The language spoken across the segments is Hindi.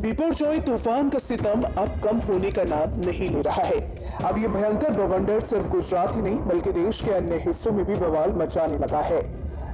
बिपरजॉय तूफान का सितम अब कम होने का नाम नहीं ले रहा है। अब ये भयंकर बवंडर सिर्फ गुजरात ही नहीं बल्कि देश के अन्य हिस्सों में भी बवाल मचाने लगा है।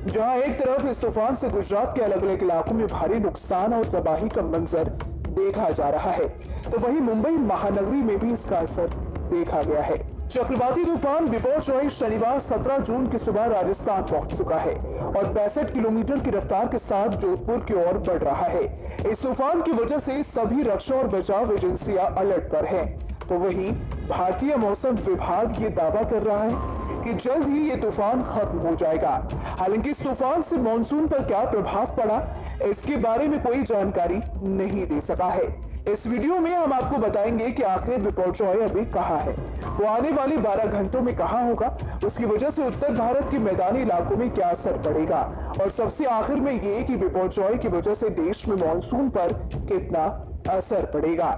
जहां एक तरफ इस तूफान से गुजरात के अलग अलग इलाकों में भारी नुकसान और तबाही का मंजर देखा जा रहा है, तो वहीं मुंबई महानगरी में भी इसका असर देखा गया है। चक्रवाती तूफान बिपरजॉय शनिवार 17 जून की सुबह राजस्थान पहुंच चुका है और 62 किलोमीटर की रफ्तार के साथ जोधपुर की ओर बढ़ रहा है। इस तूफान की वजह से सभी रक्षा और बचाव एजेंसियां अलर्ट पर हैं। तो वहीं भारतीय मौसम विभाग ये दावा कर रहा है कि जल्द ही ये तूफान खत्म हो जाएगा। हालांकि इस तूफान से मॉनसून पर क्या प्रभाव पड़ा, इसके बारे में कोई जानकारी नहीं दे सका है। इस वीडियो में हम आपको बताएंगे कि आखिर बिपरजॉय अभी कहाँ है, वो आने वाले 12 घंटों में कहाँ होगा, उसकी वजह से उत्तर भारत के मैदानी इलाकों में क्या असर पड़ेगा, और सबसे आखिर में ये कि बिपरजॉय की वजह से देश में मॉनसून पर कितना असर पड़ेगा।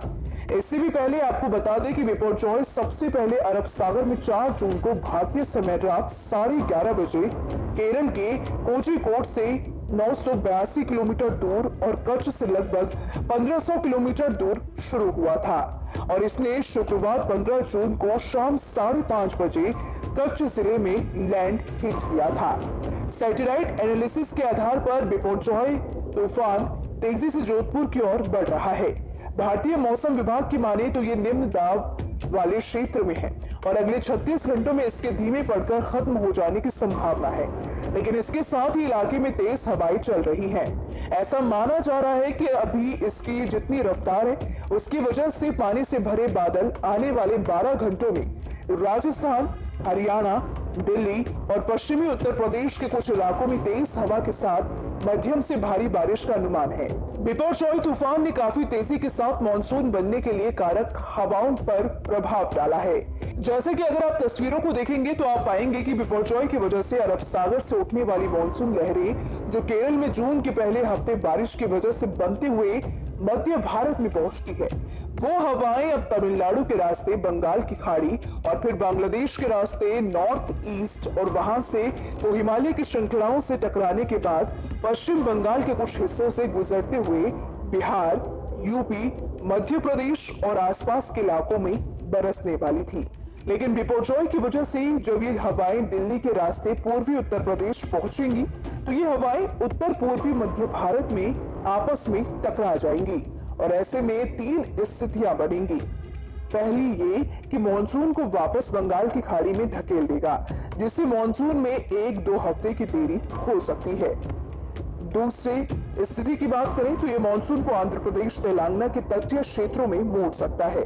इससे भी पहले आपको बता दें कि बिपरजॉय सबसे पहले अरब सागर में 4 जून को भारतीय समय रात 11:30 बजे केरल के कोझिकोड से 982 किलोमीटर दूर और कच्छ से लगभग 1500 किलोमीटर दूर शुरू हुआ था और इसने शुक्रवार 15 जून को शाम 5:30 बजे कच्छ जिले में लैंड हिट किया था। सैटेलाइट एनालिसिस के आधार पर बिपरजॉय तूफान तेजी से जोधपुर की ओर बढ़ रहा है। भारतीय मौसम विभाग की माने तो ये निम्न दाब वाले क्षेत्र में है और अगले 36 घंटों में इसके धीमे पड़कर खत्म हो जाने की संभावना है, लेकिन इसके साथ ही इलाके में तेज हवाएं चल रही हैं। ऐसा माना जा रहा है कि अभी इसकी जितनी रफ्तार है उसकी वजह से पानी से भरे बादल आने वाले 12 घंटों में राजस्थान, हरियाणा, दिल्ली और पश्चिमी उत्तर प्रदेश के कुछ इलाकों में तेज हवा के साथ मध्यम से भारी बारिश का अनुमान है। बिपरजॉय तूफान ने काफी तेजी के साथ मानसून बनने के लिए कारक हवाओं पर प्रभाव डाला है। जैसे कि अगर आप तस्वीरों को देखेंगे तो आप पाएंगे कि बिपरजॉय की वजह से अरब सागर से उठने वाली मानसून लहरें जो केरल में जून के पहले हफ्ते बारिश की वजह से बनते हुए मध्य भारत में पहुंचती है, वो हवाएं अब तमिलनाडु के रास्ते बंगाल की खाड़ी और फिर बांग्लादेश के रास्ते नॉर्थ ईस्ट और वहां से तो हिमालय की श्रृंखलाओं से टकराने के बाद पश्चिम बंगाल के कुछ हिस्सों से गुजरते हुए बिहार, यूपी, मध्य प्रदेश और आसपास के इलाकों में बरसने वाली थी। लेकिन बिपरजॉय की वजह से जब ये हवाएं दिल्ली के रास्ते पूर्वी उत्तर प्रदेश पहुंचेंगी तो ये हवाएं उत्तर पूर्वी मध्य भारत में आपस में टकरा जाएंगी और ऐसे में 3 स्थितियां बनेंगी। पहली ये कि मॉनसून को वापस बंगाल की खाड़ी में धकेल देगा, जिससे मॉनसून में 1-2 हफ्ते की देरी हो सकती है। दूसरी स्थिति की बात करें तो ये मॉनसून को आंध्र प्रदेश, तेलंगाना के तटीय क्षेत्रों में मोड़ सकता है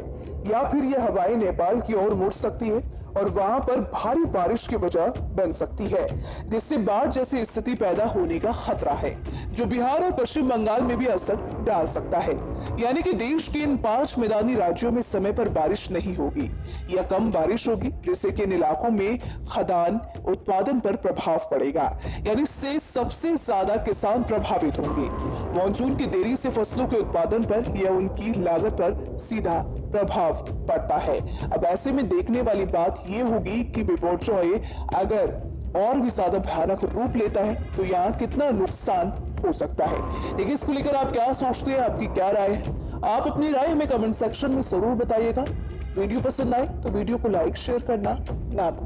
या फिर ये हवाएं नेपाल की ओर मुड़ सकती है और वहां पर भारी बारिश की वजह बन सकती है, जिससे बाढ़ जैसी स्थिति पैदा होने का खतरा है, जो बिहार और पश्चिम बंगाल में भी असर डाल सकता है। यानी कि देश के इन 5 मैदानी राज्यों में समय पर बारिश नहीं होगी या कम बारिश होगी, जिससे कि इन इलाकों में खदान उत्पादन पर प्रभाव पड़ेगा, यानी इससे सबसे ज्यादा किसान प्रभावित होंगे। मॉनसून की देरी से फसलों के उत्पादन पर या उनकी लागत पर सीधा प्रभाव पड़ता है। अब ऐसे में देखने वाली बात यह होगी कि बिपरजॉय अगर और भी ज्यादा भयानक रूप लेता है तो यहाँ कितना नुकसान हो सकता है। देखिए, इसको लेकर आप क्या सोचते हैं, आपकी क्या राय है? आप अपनी राय हमें कमेंट सेक्शन में जरूर बताइएगा। वीडियो पसंद आए तो वीडियो को लाइक शेयर करना ना भूलें।